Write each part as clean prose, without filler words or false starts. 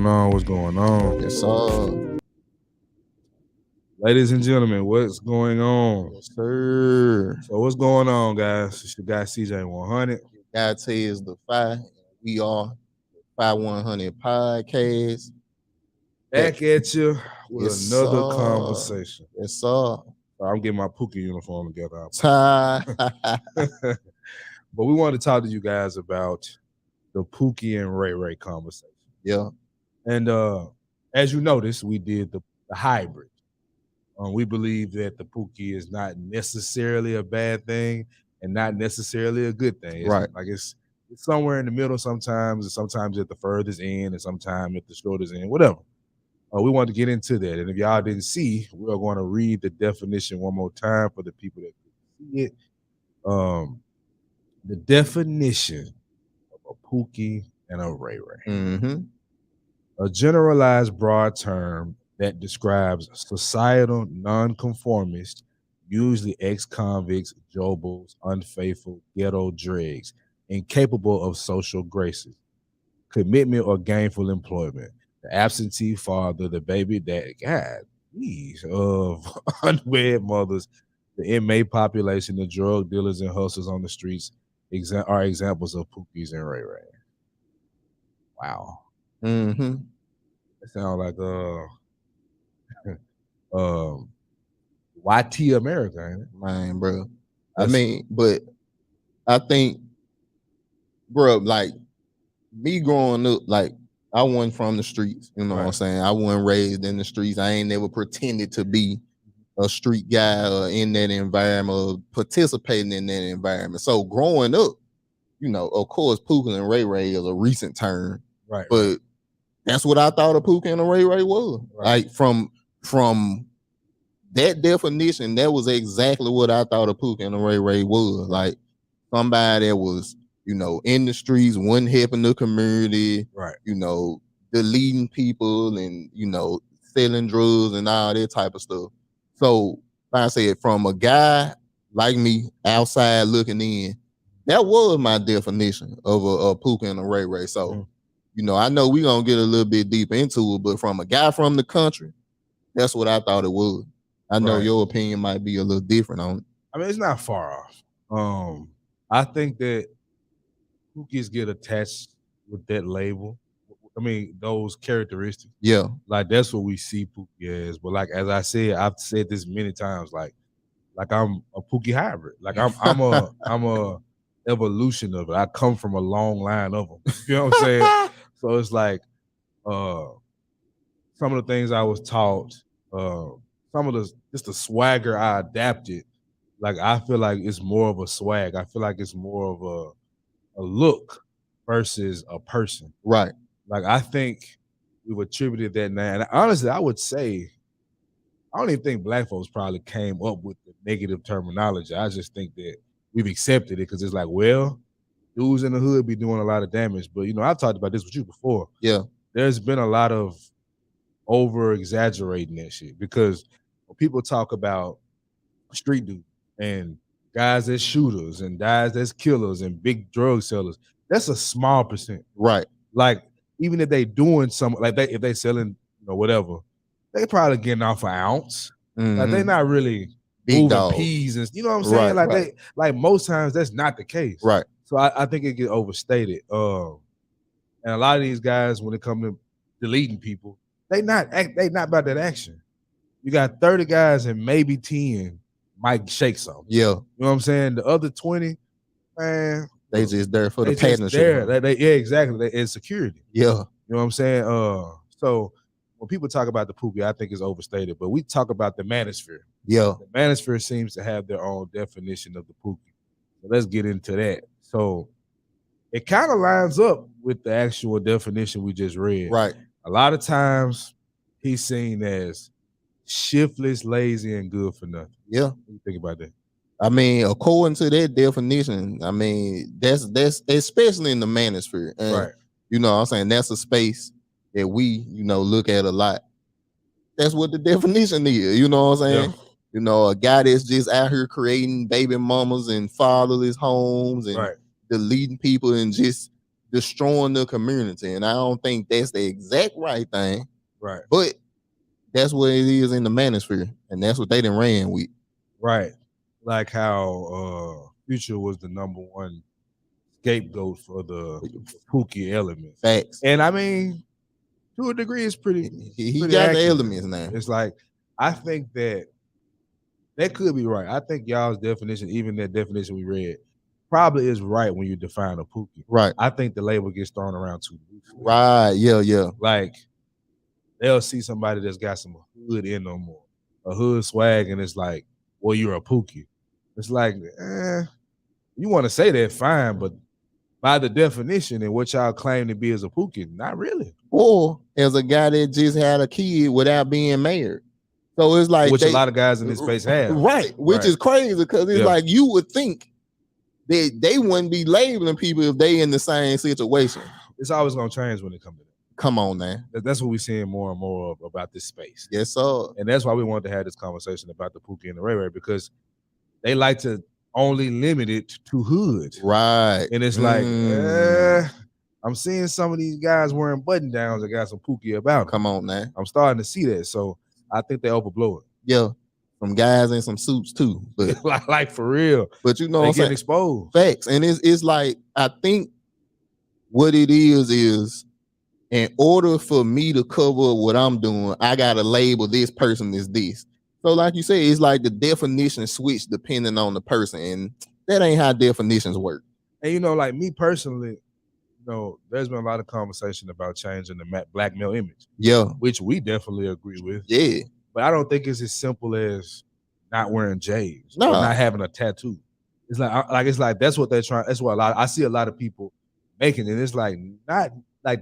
going on? What's going on? Yes, Ladies and gentlemen, what's going on? yes, sir. So what's going on, guys? It's your guy CJ100. God says the 5. We are 5100 podcast. Back at you with Yes, another sir. conversation. Yes, sir. I'm getting my Pookie uniform together. But we wanted to talk to you guys about the Pookie and Rayray conversation. yeah, And as you noticed, we did the hybrid. We believe that the Pookie is not necessarily a bad thing and not necessarily a good thing. Right. Like it's somewhere in the middle sometimes, and sometimes at the furthest end, and sometimes at the shortest end, whatever. We want to get into that. And if y'all didn't see, we are going to read the definition one more time for the people that couldn't see it. The definition of a Pookie and a Rayray. Mm-hmm. A generalized broad term that describes societal nonconformists, usually ex-convicts, jobles, unfaithful, ghetto dregs, incapable of social graces, commitment or gainful employment, the absentee father, the baby daddy, God, geez, of unwed mothers, the inmate population, the drug dealers and hustlers on the streets are examples of Pookies and Rayray. Wow. Mm-hmm. It sounds like YT America, ain't it? Man, bro. But I think, bro, like me growing up, like I wasn't from the streets, you know what I'm saying? I wasn't raised in the streets. I ain't never pretended to be a street guy or in that environment or participating in that environment. So growing up, you know, of course, Pookie and Rayray is a recent term. Right. But that's what I thought a Pookie and a Rayray was. Right. Like from that definition, that was exactly what I thought a Pookie and a Rayray was. Like somebody that was, you know, in the streets, wasn't helping the community, Right. You know, deleting people and, you know, selling drugs and all that type of stuff. So, like I said, from a guy like me outside looking in, that was my definition of a Pookie and a Rayray. So, you know, I know we're going to get a little bit deep into it, but from a guy from the country, that's what I thought it was. I know your opinion might be a little different on it. I mean, it's not far off. I think that Pookies get attached with that label. I mean, those characteristics. Yeah. Like that's what we see Pookie as. But like as I said, I've said this many times, like I'm a Pookie hybrid. Like I'm a evolution of it. I come from a long line of them. You know what I'm saying? So it's like some of the things I was taught, some of the swagger I adapted. Like I feel like it's more of a swag. I feel like it's more of a look versus a person. Right. Like I think we've attributed that now. And honestly, I would say I don't even think black folks probably came up with the negative terminology. I just think that we've accepted it because it's like, well, dudes in the hood be doing a lot of damage. But you know, I've talked about this with you before. Yeah. There's been a lot of over exaggerating that shit because when people talk about street dudes and guys that's shooters and guys that's killers and big drug sellers, that's a small percent. Right. Like even if they doing some, like if they selling, you know, whatever, they probably getting off an ounce. Like they not really big moving dog. peas and you know what I'm saying? Like they like most times that's not the case. Right. So I think it get overstated. And a lot of these guys, when it comes to deleting people, they not about that action. You got 30 guys and maybe 10 might shake something. Yeah. You know what I'm saying? The other 20, man, they just there for the partnership. Yeah, exactly. They insecurity. Yeah. You know what I'm saying? So when people talk about the Pookie, I think it's overstated. But we talk about the manosphere. Yeah. The manosphere seems to have their own definition of the Pookie. So let's get into that. So it kind of lines up with the actual definition we just read. Right. A lot of times he's seen as shiftless, lazy, and good for nothing. Yeah. What do you think about that? I mean, according to that definition, I mean, that's especially in the manosphere. And, right. You know what I'm saying? That's a space that we, you know, look at a lot. That's what the definition is. You know what I'm saying? Yeah. You know, a guy that's just out here creating baby mamas and fatherless homes and deleting people and just destroying the community. And I don't think that's the exact right thing, Right. but that's what it is in the manosphere, and that's what they done ran with. Right. Like how Future was the number one scapegoat for the Pookie element. Facts. And I mean, to a degree, it's pretty. He pretty got accurate. the elements now. It's like, I think that could be right. I think y'all's definition, even that definition we read, probably is right when you define a Pookie. Right. I think the label gets thrown around too loosely. Right. Yeah. Like, they'll see somebody that's got some hood in them or a hood swag, and it's like, well, you're a Pookie. It's like, you want to say that, fine, but by the definition and what y'all claim to be as a Pookie, not really. Or as a guy that just had a kid without being married. So it's like, which a lot of guys in this space have. Right. Which is crazy, because it's like, you would think that they wouldn't be labeling people if they in the same situation. It's always going to change when it comes to that. Come on, man. That's what we're seeing more and more of about this space. Yes, sir. And that's why we wanted to have this conversation about the Pookie and the Rayray, because they like to only limit it to hood. Right. And it's like, I'm seeing some of these guys wearing button downs that got some Pookie about them. Come on, man. I'm starting to see that. So I think they overblow it. Yeah. Some guys in some suits too. But like for real. But you know, they get exposed. Facts. And it's like, I think what it is in order for me to cover what I'm doing, I gotta label this person as this. So like you say, it's like the definition switch depending on the person, and that ain't how definitions work. And you know, like me personally, you know, there's been a lot of conversation about changing the black male image. Yeah. Which we definitely agree with. Yeah. But I don't think it's as simple as not wearing J's. No. Or not having a tattoo. It's like that's what they're trying. That's what I see a lot of people making it. It's like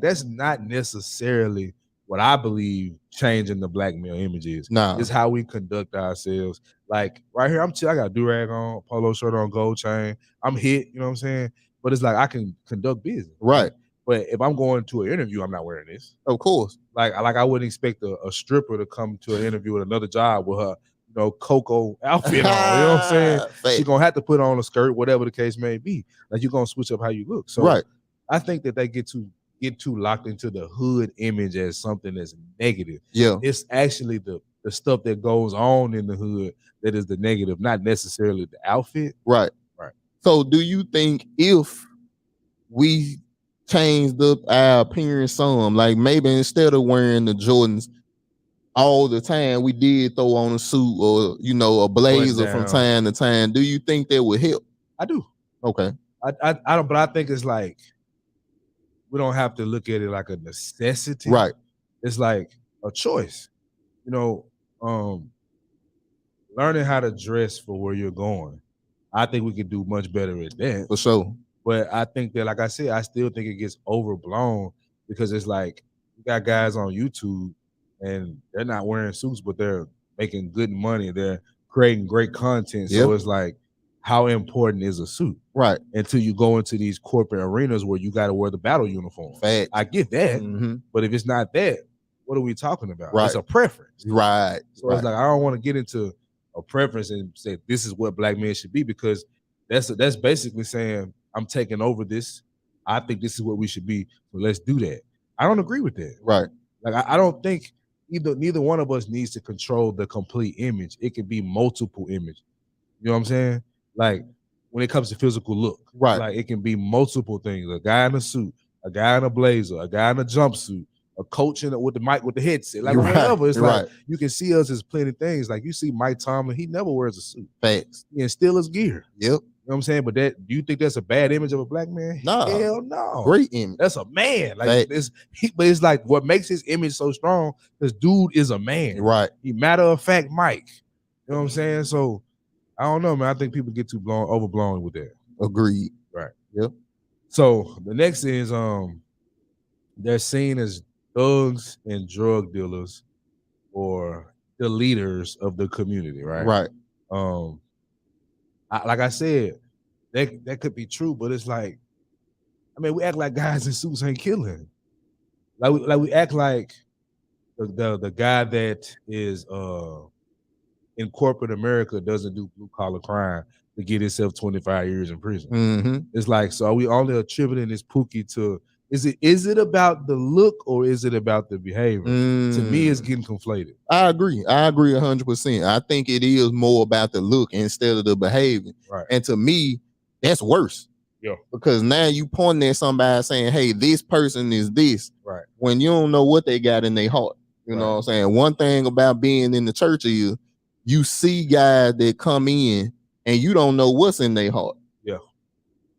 that's not necessarily what I believe changing the black male image is. No. It's how we conduct ourselves. Like right here, I'm chill. I got a do-rag on, polo shirt on, gold chain. I'm hit, you know what I'm saying? But it's like I can conduct business. Right. But if I'm going to an interview, I'm not wearing this. Of course. Like I wouldn't expect a stripper to come to an interview with another job with her, you know, Coco outfit on. You know what I'm saying? She's gonna have to put on a skirt, whatever the case may be. Like you're gonna switch up how you look. So right. I think that they get too locked into the hood image as something that's negative. Yeah. It's actually the stuff that goes on in the hood that is the negative, not necessarily the outfit. Right. Right. So do you think if we changed up our appearance some, like maybe instead of wearing the Jordans all the time, we did throw on a suit or, you know, a blazer from time to time, do you think that would help? I do. Okay. I don't, but I think it's like we don't have to look at it like a necessity. Right. It's like a choice. You know, learning how to dress for where you're going. I think we could do much better at that. For sure. But I think that, like I said, I still think it gets overblown because it's like you got guys on YouTube and they're not wearing suits, but they're making good money. They're creating great content. So it's like, how important is a suit? Right. Until you go into these corporate arenas where you got to wear the battle uniform. Fact. I get that. But if it's not that, what are we talking about? Right. It's a preference. Right. So it's like, I don't want to get into a preference and say this is what black men should be, because that's basically saying I'm taking over this. I think this is what we should be. So let's do that. I don't agree with that. Right. Like I don't think neither one of us needs to control the complete image. It can be multiple images. You know what I'm saying? Like when it comes to physical look, right? Like it can be multiple things. A guy in a suit, a guy in a blazer, a guy in a jumpsuit, a coach with the mic with the headset, like whatever. It's like you can see us as plenty of things. Like you see Mike Tomlin, he never wears a suit. Facts. And still his gear. Yep. You know what I'm saying? But do you think that's a bad image of a black man? No. Hell no. Great image. That's a man. Like but it's like what makes his image so strong, this dude is a man. Right. He matter of fact Mike. You know what I'm saying? So I don't know, man. I think people get too overblown with that. Agreed. Right. Yep. So the next is they're seen as thugs and drug dealers or the leaders of the community, right? Right. Like I said, that could be true, but it's like, I mean, we act like guys in suits ain't killing. Like we act like the guy that is in corporate America doesn't do blue collar crime to get himself 25 years in prison. Mm-hmm. It's like, so are we only attributing this Pookie to, is it about the look or is it about the behavior? To me, it's getting conflated. I agree 100%. I think it is more about the look instead of the behavior. Right. And to me, that's worse. Yeah. Because now you pointing at somebody saying, hey, this person is this. Right. When you don't know what they got in their heart. You know what I'm saying? One thing about being in the church is you see guys that come in and you don't know what's in their heart. Yeah.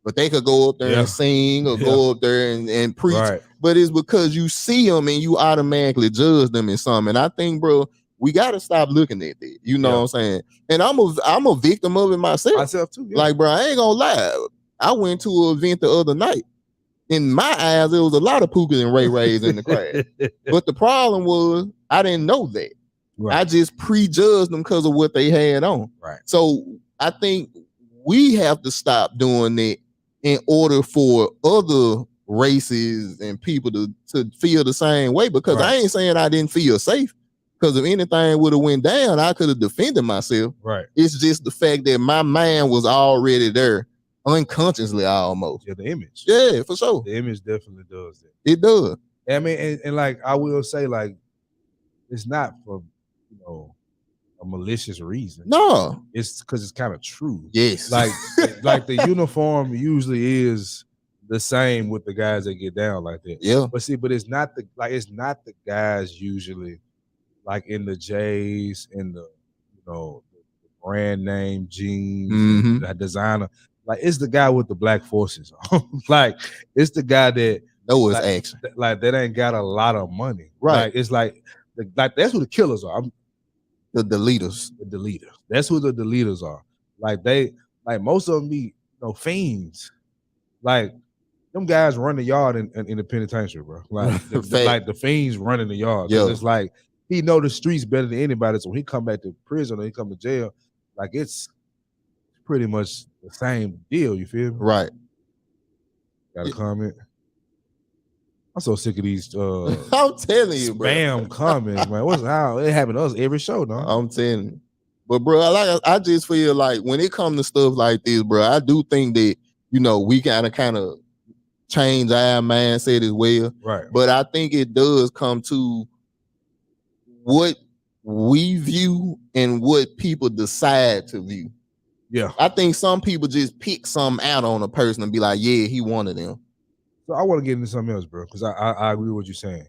But they could go up there and sing or go up there and preach. Right. But it's because you see them and you automatically judge them in something. And I think, bro, we got to stop looking at that. You know what I'm saying? And I'm a victim of it myself. Myself too. Yeah. Like, bro, I ain't gonna lie. I went to an event the other night. In my eyes, there was a lot of Pookie and Rayrays in the crowd. But the problem was I didn't know that. Right. I just prejudged them because of what they had on. Right. So I think we have to stop doing that in order for other races and people to feel the same way. Because I ain't saying I didn't feel safe. Because if anything would have went down, I could have defended myself. Right. It's just the fact that my mind was already there. Unconsciously, almost. Yeah, the image. Yeah, for sure. The image definitely does that. It does. I mean, and like I will say, like, it's not for a malicious reason. No, it's because it's kind of true. Yes, like the uniform usually is the same with the guys that get down like that. Yeah, but it's not the guys usually like in the J's and the the brand name jeans, that designer. Like, it's the guy with the black forces. Like, it's the guy that knows action. Like, that ain't got a lot of money. Right. Like, it's like that's who the killers are. The deleters. The deleters. That's who the deleters are. Like, most of them be fiends. Like, them guys run the yard in the penitentiary, bro. Like, the fiends running the yard. So it's like he know the streets better than anybody. So when he come back to prison or he come to jail, like, it's pretty much the same deal, you feel me? Right. Got a comment? I'm so sick of these I'm telling you, bro. Spam comments, man. What's how it happened to us every show, no? I'm telling you. But bro, I just feel like when it comes to stuff like this, bro, I do think that, we gotta kind of change our mindset as well. Right. But I think it does come to what we view and what people decide to view. Yeah. I think some people just pick something out on a person and be like, yeah, he one of them. So I want to get into something else, bro, because I agree with what you're saying.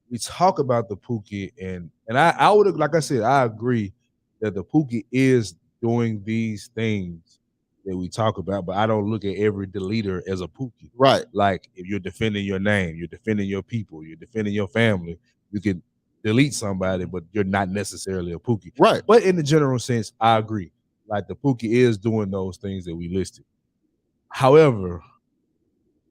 We talk about the Pookie, and I would, like I said, I agree that the Pookie is doing these things that we talk about, but I don't look at every deleter as a Pookie. Right. Like, if you're defending your name, you're defending your people, you're defending your family, you can delete somebody, but you're not necessarily a Pookie. Right. But in the general sense, I agree. Like, the Pookie is doing those things that we listed. However,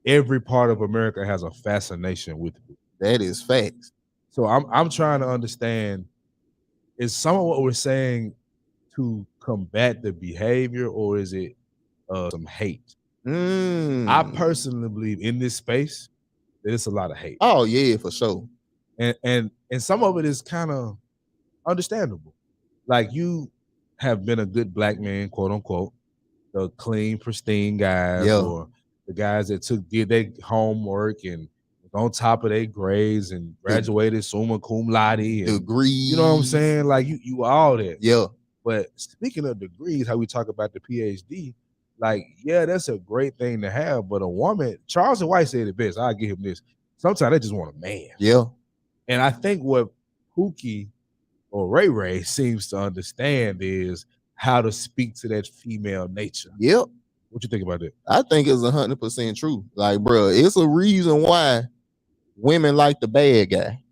every part of America has a fascination with it. That is facts. So I'm trying to understand, is some of what we're saying to combat the behavior, or is it some hate? I personally believe in this space that it's a lot of hate. Oh yeah, for sure. And some of it is kind of understandable. Like, you have been a good black man, quote unquote, the clean, pristine guys, or the guys that did their homework and was on top of their grades and graduated summa cum laude and degrees. You know what I'm saying? Like, you all that. Yeah. But speaking of degrees, how we talk about the PhD, like, yeah, that's a great thing to have. But a woman, Charles White said it best. I'll give him this. Sometimes they just want a man. Yeah. And I think what Pookie or Rayray seems to understand is how to speak to that female nature. Yep. What you think about that? I think it's 100% true. Like, bro, it's a reason why women like the bad guy.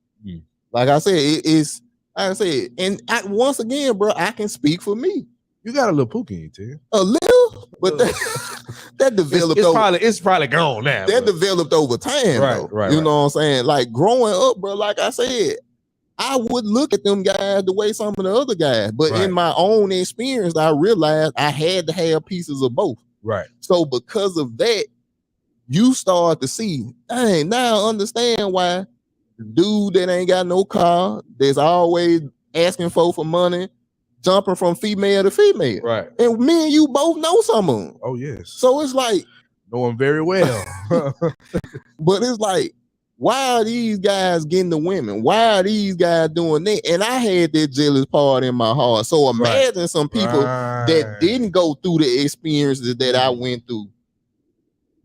Like I said, it's like I said, and once again, bro, I can speak for me. You got a little Pookie in you, too. A little, but that developed. It's probably gone now. That developed over time, right, though. Right. You know what I'm saying? Like, growing up, bro, like I said, I would look at them guys the way some of the other guys. But in my own experience, I realized I had to have pieces of both. Right. So because of that, you start to see, dang, now I understand why the dude that ain't got no car, that's always asking for money, jumping from female to female. Right. And me and you both know some of them. Oh, yes. So it's like, know them very well. But it's like, why are these guys getting the women? Why are these guys doing that? And I had that jealous part in my heart. So imagine some people that didn't go through the experiences that I went through,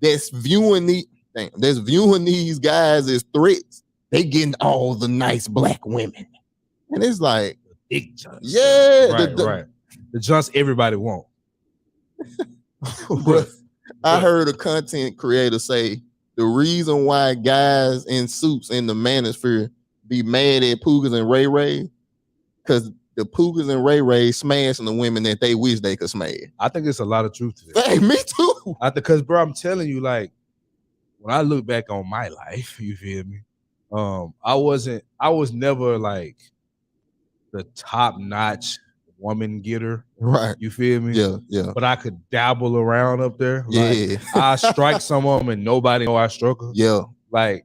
that's viewing these guys as threats. They getting all the nice black women. And it's like, big junks. Yeah. Right. The junks everybody want. But I heard a content creator say the reason why guys in suits in the manosphere be mad at Pookies and Rayray, because the Pookies and Rayray smashing the women that they wish they could smash. I think it's a lot of truth to that. Hey, me too. Because, bro, I'm telling you, like, when I look back on my life, you feel me? I was never like the top-notch woman getter. Right. You feel me? Yeah. But I could dabble around up there. Yeah. Like, I strike some of them and nobody know I struck her. Yeah. Like,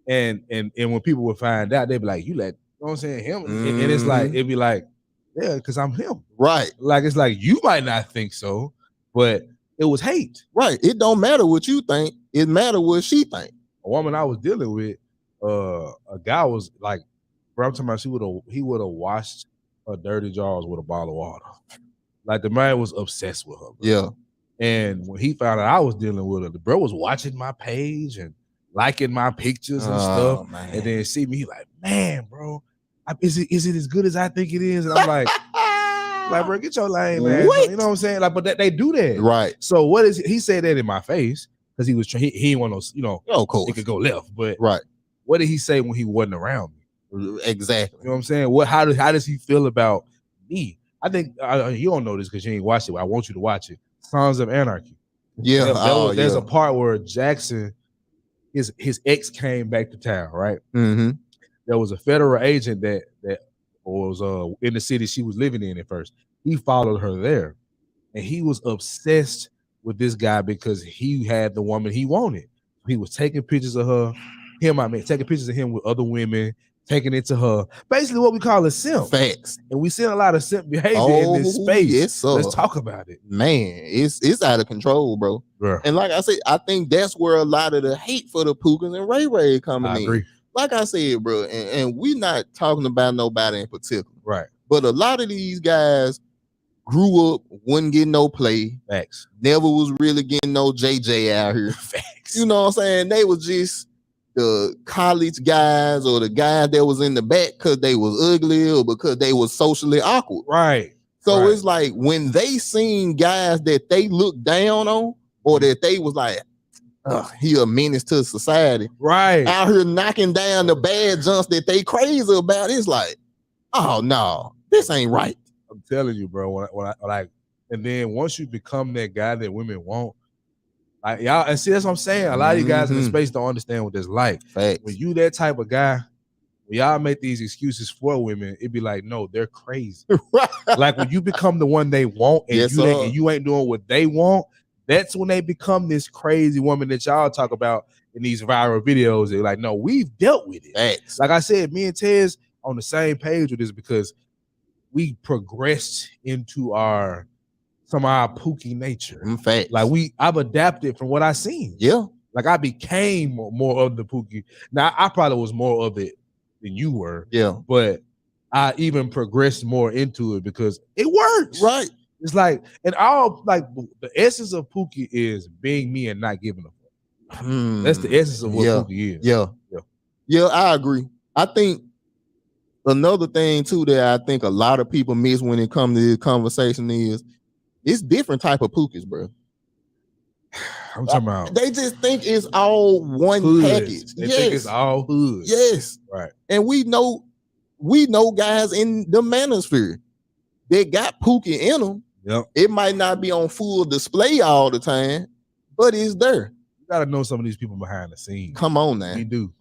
and when people would find out, they'd be like, you know what I'm saying? Him. And it's like, it'd be like, yeah, because I'm him. Right. Like, it's like, you might not think so, but it was hate. Right. It don't matter what you think. It matter what she think. A woman I was dealing with, a guy was like, bro, I'm talking about he would have washed her dirty jaws with a bottle of water. Like, the man was obsessed with her. Bro. Yeah. And when he found out I was dealing with her, the bro was watching my page and liking my pictures and stuff. Man. And then see me like, man, bro, is it as good as I think it is? And I'm like, bro, get your lane, man. What? You know what I'm saying? Like, but they do that. Right. So what is he said that in my face because he didn't want to, of course. It could go left. But right. What did he say when he wasn't around me? Exactly. You know what I'm saying? How does he feel about me? I think you don't know this because you ain't watched it. I want you to watch it. Sons of Anarchy. Yeah. There's a part where Jackson, his ex came back to town, right? Mm-hmm. There was a federal agent that was in the city she was living in at first. He followed her there, and he was obsessed with this guy because he had the woman he wanted. He was taking pictures of her, taking pictures of him with other women, taking it to her. Basically, what we call a simp. Facts. And we see a lot of simp behavior in this space. Yes, Let's talk about it. Man, it's out of control, bro. Yeah. And like I said, I think that's where a lot of the hate for the Pookies and Rayray coming in. I agree. Like I said, bro, and we're not talking about nobody in particular. Right. But a lot of these guys grew up, wouldn't get no play. Facts. Never was really getting no JJ out here. Facts. You know what I'm saying? They was just the college guys or the guys that was in the back because they was ugly or because they was socially awkward. Right. So it's like when they seen guys that they looked down on or that they was like, he a menace to society. Right. Out here knocking down the bad junks that they crazy about. It's like, oh no, this ain't right. I'm telling you, bro. When I like, and then once you become that guy that women want, like y'all, and see that's what I'm saying. A lot of you guys in the space don't understand what that's like. Facts. When you that type of guy, when y'all make these excuses for women, it'd be like, no, they're crazy. Like when you become the one they want and you ain't doing what they want, that's when they become this crazy woman that y'all talk about in these viral videos. They're like, no, we've dealt with it. Facts. Like I said, me and Tez on the same page with this because we progressed into some of our Pookie nature. Facts. Like I've adapted from what I seen. Yeah. Like I became more of the Pookie. Now I probably was more of it than you were. Yeah. But I even progressed more into it because it works. Right. It's like, and all like the essence of Pookie is being me and not giving a fuck. That's the essence of what Pookie is. Yeah, I agree. I think another thing too that I think a lot of people miss when it comes to this conversation is it's different type of Pookies, bro. I'm talking about they just think it's all one package. They think it's all hood. Yes. Right. And we know guys in the manosphere that got Pookie in them. Yep. It might not be on full display all the time, but it's there. You gotta know some of these people behind the scenes. Come on now. We do.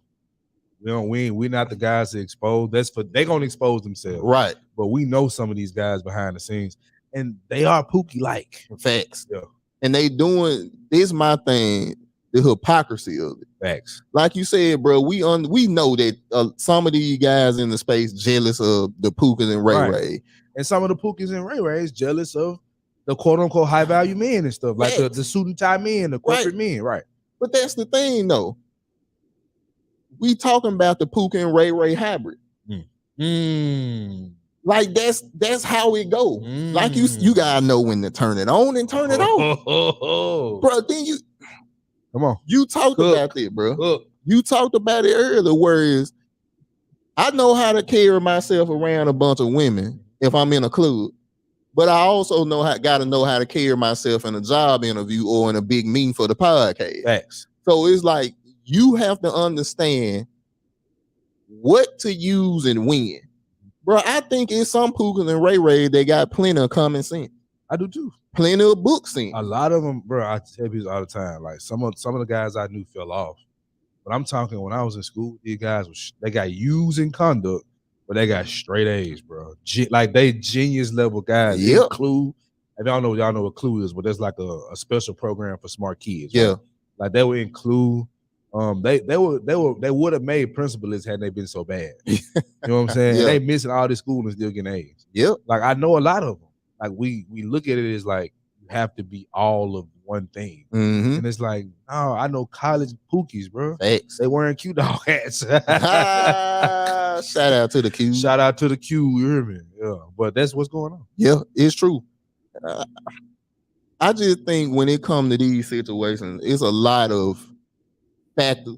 We're not the guys to expose. They're gonna expose themselves. Right. But we know some of these guys behind the scenes, and they are Pookie-like. Facts. Yeah. And they doing this my thing, the hypocrisy of it. Facts. Like you said, bro, we know that some of these guys in the space jealous of the Pookies and Rayray. And some of the Pookies and Rayrays jealous of the quote unquote high value men and stuff, like the suit and tie men, the corporate men, right? But that's the thing, though. We talking about the Pookie and Rayray Hybrid. Like that's how it go. Like you gotta know when to turn it on and turn it off. Bro, then you come on. You talked about it, bro. You talked about it earlier, whereas I know how to carry myself around a bunch of women if I'm in a club. But I also gotta know how to carry myself in a job interview or in a big meeting for the podcast. Facts. So it's like you have to understand what to use and when. Bro, I think it's some Pookie and Rayray they got plenty of common sense. I do too. Plenty of book sense. A lot of them, bro. I tell people all the time. Like some of the guys I knew fell off. But I'm talking when I was in school, these guys they got U's in conduct, but they got straight A's, bro. Like they genius level guys. Yep. Clue. If y'all know what Clue is, but there's like a special program for smart kids. Yeah. Right? Like they were in Clue. They would have made principalists had they been so bad. You know what I'm saying? Yeah. They missing all this school and still getting A's. Yep. Like I know a lot of them. Like we look at it as like you have to be all of one thing. And it's like, no, I know college Pookies, bro. Facts. They wearing Q dog hats. Shout out to the Q. Shout out to the Q, you hear me? Yeah. But that's what's going on. Yeah, it's true. I just think when it comes to these situations, it's a lot of factors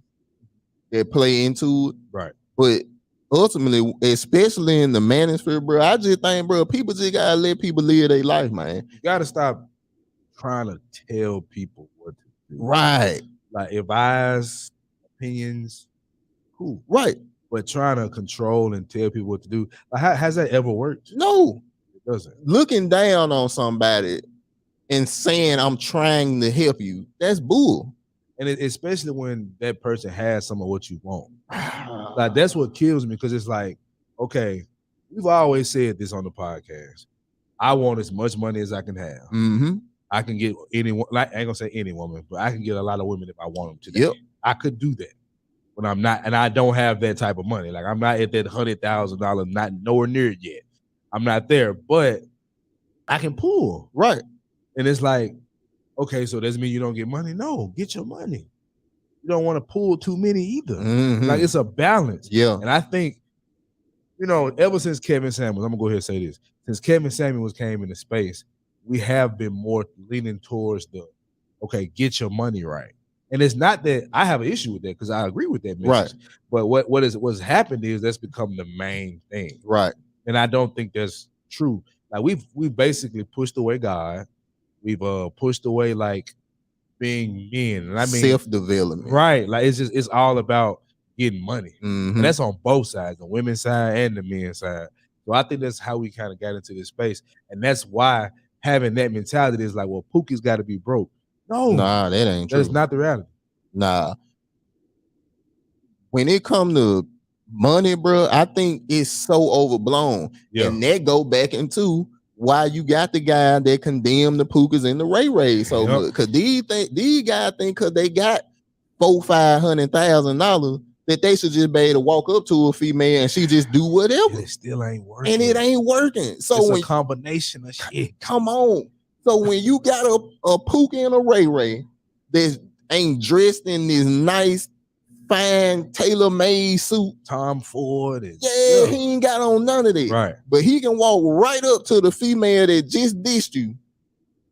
that play into it. Right. But ultimately, especially in the manosphere, bro, I just think, bro, people just gotta let people live their life, man. You gotta stop trying to tell people what to do. Right. Like advise, opinions, cool. Right. But trying to control and tell people what to do, like, has that ever worked? No. It doesn't. Looking down on somebody and saying I'm trying to help you, that's bull. And especially when that person has some of what you want. Like that's what kills me, because it's like, okay, we've always said this on the podcast. I want as much money as I can have. I can get anyone, like I ain't gonna say any woman, but I can get a lot of women if I want them today. Yep. I could do that when I'm not, and I don't have that type of money. Like I'm not at that $100,000, not nowhere near it yet. I'm not there, but I can pull. Right. And it's like, okay, so does it mean you don't get money? No, get your money. You don't want to pull too many either. Like it's a balance. Yeah. And I think, ever since Kevin Samuels, I'm gonna go ahead and say this. Since Kevin Samuels came into space, we have been more leaning towards okay, get your money right. And it's not that I have an issue with that, because I agree with that message. Right. But what's happened is that's become the main thing. Right. And I don't think that's true. Like we've basically pushed away God. We've pushed away like being men. And I mean self-development. Right. Like it's all about getting money. And that's on both sides, the women's side and the men's side. So I think that's how we kind of got into this space. And that's why having that mentality is like, well, Pookie's got to be broke. No. Nah, that ain't true. That's not the reality. Nah. When it come to money, bro, I think it's so overblown. Yeah. And that go back into why you got the guy that condemned the Pookies and the Rayrays so much. Because these guys think because they got $400,000-$500,000 that they should just be able to walk up to a female and she just do whatever. And it still ain't working. And it ain't working. So it's a combination of shit. Come on. So when you got a Pookie and a Rayray that ain't dressed in this nice, fine, tailor-made suit, Tom Ford, and he ain't got on none of that. Right. But he can walk right up to the female that just dissed you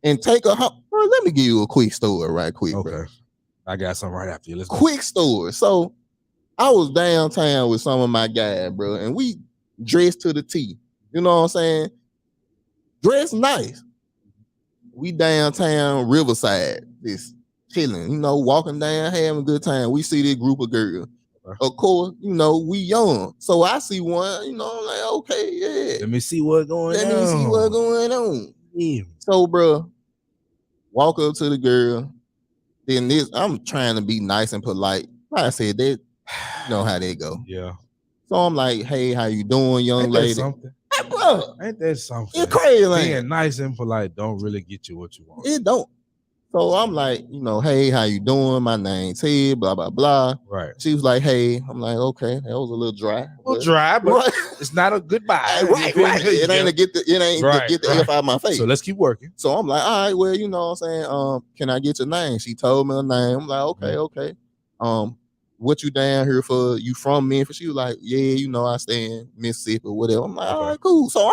and take her home. Bro, let me give you a quick story right quick, okay, bro. I got something right after you. Let's go. Quick story. So I was downtown with some of my guys, bro, and we dressed to the T. You know what I'm saying? Dressed nice. We downtown Riverside, just chilling, walking down, having a good time. We see this group of girls. Okay. Of course, we young. So I see one, I'm like, okay, yeah. Let me see what's going on. Let me see what's going on. Yeah. So, bro, walk up to the girl. Then I'm trying to be nice and polite. Like I said, that know how they go. Yeah. So I'm like, hey, how you doing, young lady? Something? Hey, bro, ain't that something? It's crazy. Being nice and polite don't really get you what you want. It don't. So I'm like, hey, how you doing? My name's Ted, blah, blah, blah. Right. She was like, hey. I'm like, okay. That was a little dry. But It's not a goodbye. Right. It ain't to get the F out of my face. So let's keep working. So I'm like, all right, well, you know what I'm saying? Can I get your name? She told me her name. I'm like, okay. What you down here for? You from Memphis? She was like, yeah, you know, I stay in Mississippi or whatever. I'm like, all right, cool. So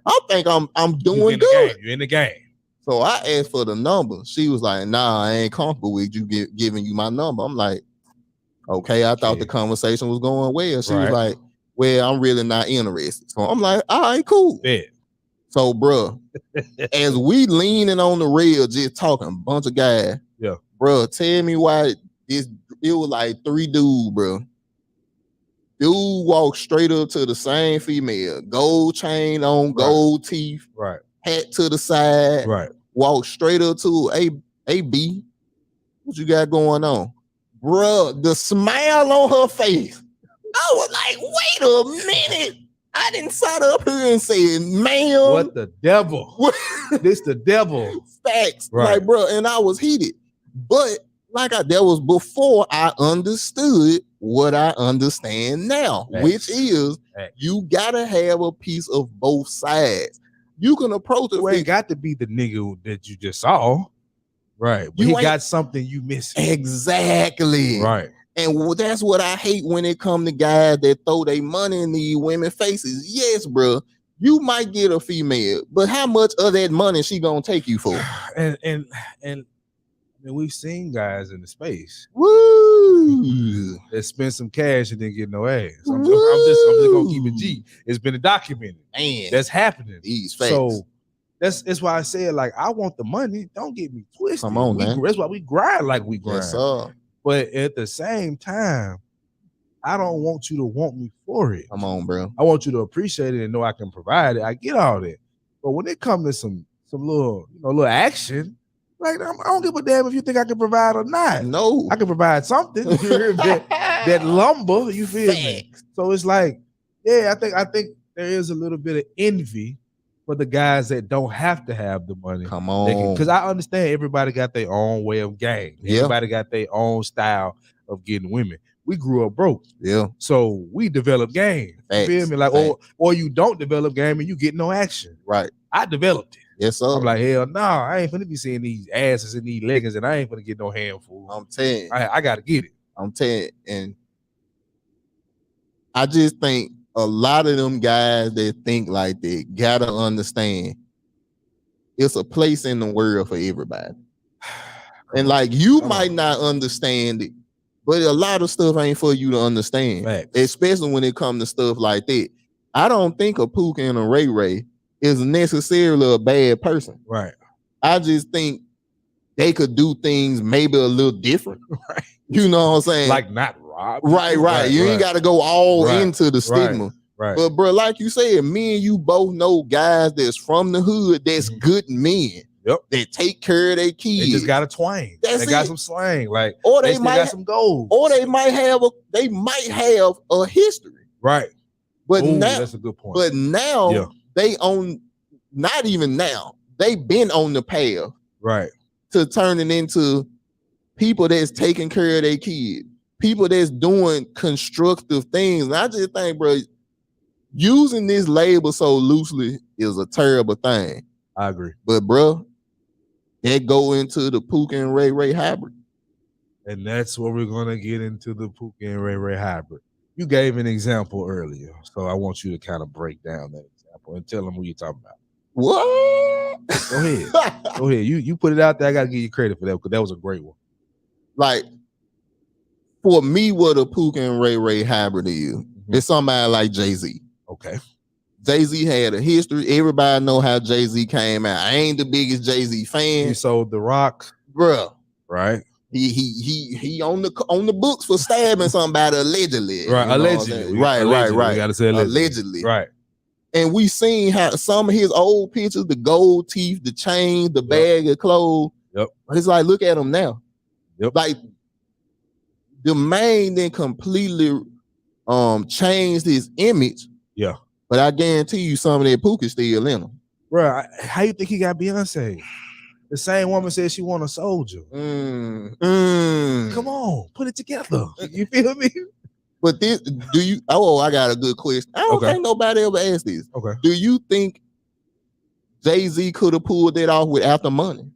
I think I'm doing good. You're in the game. So I asked for the number. She was like, nah, I ain't comfortable with you giving you my number. I'm like, okay, I thought the conversation was going well. She was like, well, I'm really not interested. So I'm like, all right, cool. Yeah. So, bro, as we leaning on the rail, just talking, bunch of guys. Yeah. Bro, tell me why it was like 3 dudes, bro. Dude walked straight up to the same female, gold chain on, gold teeth, hat to the side, walked straight up to a B. What you got going on? Bro, the smile on her face. I was like, wait a minute. I didn't sit up here and say, ma'am. What the devil? This the devil. Facts. Like, bro, and I was heated. But that was before I understood what I understand now, which is you gotta have a piece of both sides. You can approach it. You ain't got to be the nigga that you just saw. Right. But he got something you missing. Exactly. Right. And that's what I hate when it come to guys that throw their money in these women's faces. Yes, bro, you might get a female, but how much of that money she gonna take you for? And we've seen guys in the space. Woo! That spend some cash and didn't get no ass. I'm just gonna keep it G. It's been documented. Man, that's happening. These facts. So that's why I said, like, I want the money. Don't get me twisted. Come on, man. That's why we grind like we grind. Yes, sir. But at the same time, I don't want you to want me for it. Come on, bro. I want you to appreciate it and know I can provide it. I get all that. But when it comes to some little action, like, I don't give a damn if you think I can provide or not. No. I can provide something. that lumber, you feel me? So it's like, yeah, I think there is a little bit of envy for the guys that don't have to have the money. Come on. Because I understand everybody got their own way of game. Everybody got their own style of getting women. We grew up broke. Yeah. So we develop game. You feel me? Like, or you don't develop game and you get no action. Right. I developed it. Yes, sir. I'm like, hell no, I ain't finna be seeing these asses and these leggings and I ain't finna get no handful. I'm telling you. I gotta get it. I'm telling you. And I just think a lot of them guys that think like that gotta understand it's a place in the world for everybody. And like, you might not understand it, but a lot of stuff ain't for you to understand. Especially when it comes to stuff like that. I don't think a Pookie and a Rayray is necessarily a bad person. Right. I just think they could do things maybe a little different. Right. You know what I'm saying? Like not rob. Right. You ain't got to go all into the stigma. Right. But bro, like you said, me and you both know guys that's from the hood that's good men. Yep. That take care of their kids. They just got a twang. They got some slang. Like, or they might got some goals. Or they might have a history. Right. But now that's a good point. But now they own, not even now, they've been on the path. Right. To turning into people that's taking care of their kids. People that's doing constructive things. And I just think, bro, using this label so loosely is a terrible thing. I agree. But bro, that go into the Pookie and Rayray Hybrid. And that's where we're gonna get into the Pookie and Rayray Hybrid. You gave an example earlier, so I want you to kind of break down that example and tell them who you're talking about. What? Go ahead. Go ahead. You put it out there. I gotta give you credit for that because that was a great one. Like, for me, what a Pookie and Rayray Hybrid is, it's somebody like Jay-Z. Okay. Jay-Z had a history. Everybody know how Jay-Z came out. I ain't the biggest Jay-Z fan. He sold the rock, bruh. Right. He on the books for stabbing somebody allegedly. Right. Allegedly. Right. We gotta say allegedly. Right. And we seen how some of his old pictures, the gold teeth, the chain, the bag of clothes. Yep. It's like, look at him now. Yep. Like, the man then completely changed his image. Yeah. But I guarantee you some of that Pookie still in him. Bro, how you think he got Beyonce? The same woman said she want a soldier. Come on, put it together. You feel me? But this, do you? Oh, I got a good question. I don't think nobody ever asked this. Okay. Do you think Jay-Z could have pulled that off without the money?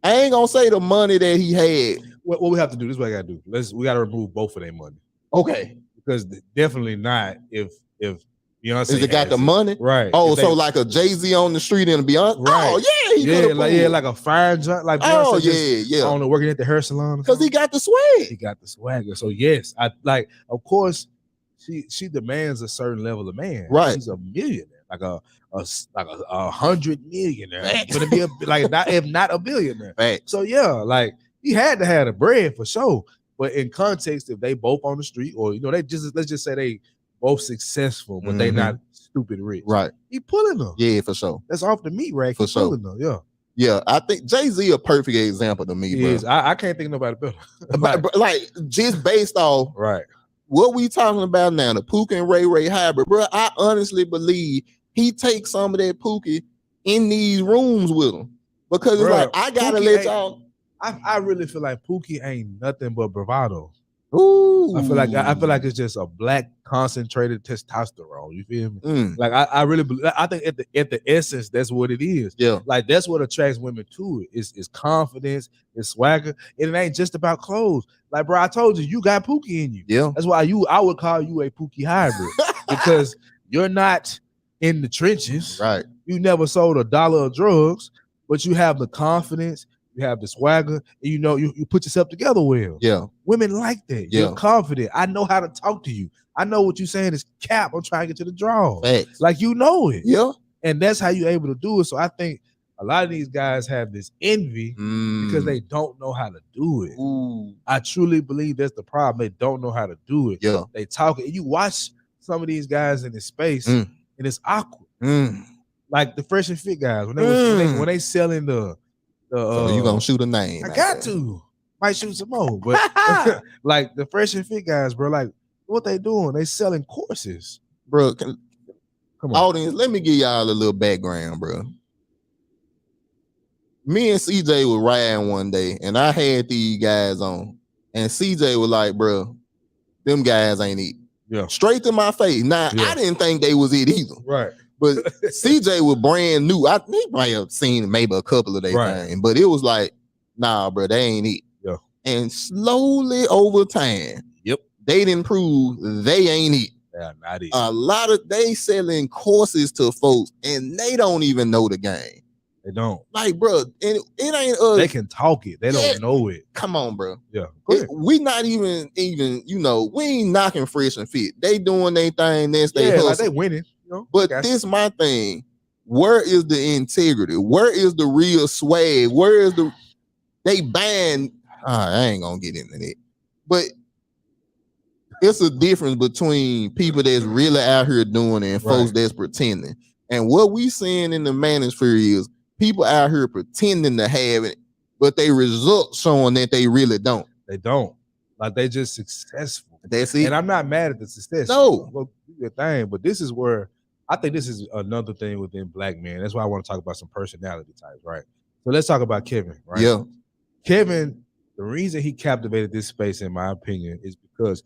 I ain't gonna say the money that he had. What we have to do, this is what I gotta do. We gotta remove both of their money. Okay. Because definitely not if Beyonce Is it got the money? Right. Oh, so like a Jay-Z on the street and Beyonce? Right. Oh, yeah, he could have like a fire joint, like Beyonce. Oh, yeah. I don't know, working at the hair salon. Because he got the swag. He got the swagger. So yes, I like, of course, she demands a certain level of man. Right. She's a millionaire, like a 100 millionaire. Gonna be like not if not a billionaire. Right. So yeah, like he had to have the bread for sure. But in context, if they both on the street, or they just let's just say they both successful, but they not stupid rich. Right. He pulling them. Yeah, for sure. That's off the meat rack. For sure. Pulling them. Yeah. Yeah, I think Jay-Z a perfect example to me, He bro. is. I can't think of nobody better. like just based off right what we talking about now, the Pookie and Rayray Hybrid, bro. I honestly believe he takes some of that Pookie in these rooms with him, because it's like I gotta Pookie let y'all. I really feel like Pookie ain't nothing but bravado. Ooh. I feel like it's just a black concentrated testosterone. You feel me? Like I really believe. I think at the essence, that's what it is. Yeah. Like that's what attracts women to it. It's confidence, it's swagger, and it ain't just about clothes. Like, bro, I told you got Pookie in you. Yeah. That's why I would call you a Pookie hybrid because you're not in the trenches. Right. You never sold $1 of drugs, but you have the confidence. You have the swagger, and you put yourself together well. Yeah. Women like that. Yeah. You're confident. I know how to talk to you. I know what you're saying is cap. I'm trying to get to the draw. Facts. Like you know it. Yeah. And that's how you're able to do it. So I think a lot of these guys have this envy because they don't know how to do it. Ooh. I truly believe that's the problem. They don't know how to do it. Yeah. They talk it. You watch some of these guys in this space, and it's awkward. Like the Fresh and Fit guys when they selling the. So you gonna shoot a name? I got to. Might shoot some more, but like the Fresh and Fit guys, bro. Like what they doing? They selling courses, bro. Come on, audience. Let me give y'all a little background, bro. Me and CJ were riding one day, and I had these guys on, and CJ was like, "Bro, them guys ain't it." Yeah, straight to my face. Now I didn't think they was it either. Right. But CJ was brand new. He might have seen maybe a couple of their things, but it was like, nah, bro, they ain't it. Yeah. And slowly over time, they didn't prove they ain't it. Yeah, not it. A lot of they selling courses to folks, and they don't even know the game. They don't. Like, bro, and it ain't us. They can talk it. They don't know it. Come on, bro. Yeah. We not even we ain't knocking Fresh and Fit. They doing their thing. That's they hustle. Like they winning. But this my thing. Where is the integrity? Where is the real swag? Where is they ban? I ain't gonna get into that. But it's a difference between people that's really out here doing it and folks that's pretending. And what we seeing in the manosphere is people out here pretending to have it, but they results showing that they really don't. They don't. Like they just successful. That's it. And I'm not mad at the success. No. Well, do your thing, but this is where I think this is another thing within black men. That's why I want to talk about some personality types, right? So let's talk about Kevin, right? Yeah. Kevin, the reason he captivated this space, in my opinion, is because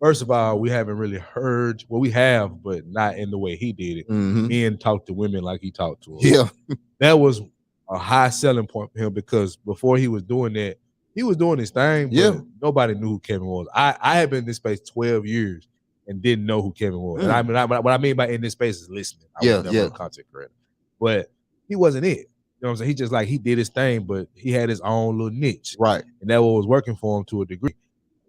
first of all, we haven't really heard, well, we have, but not in the way he did it. Men talk to women like he talked to them. Yeah. That was a high selling point for him because before he was doing that, he was doing his thing, but nobody knew who Kevin was. I had been in this space 12 years and didn't know who Kevin was. And I mean, what I mean by in this space is listening. I was never a content creator. But he wasn't it. You know what I'm saying? He just he did his thing, but he had his own little niche. Right. And that was working for him to a degree.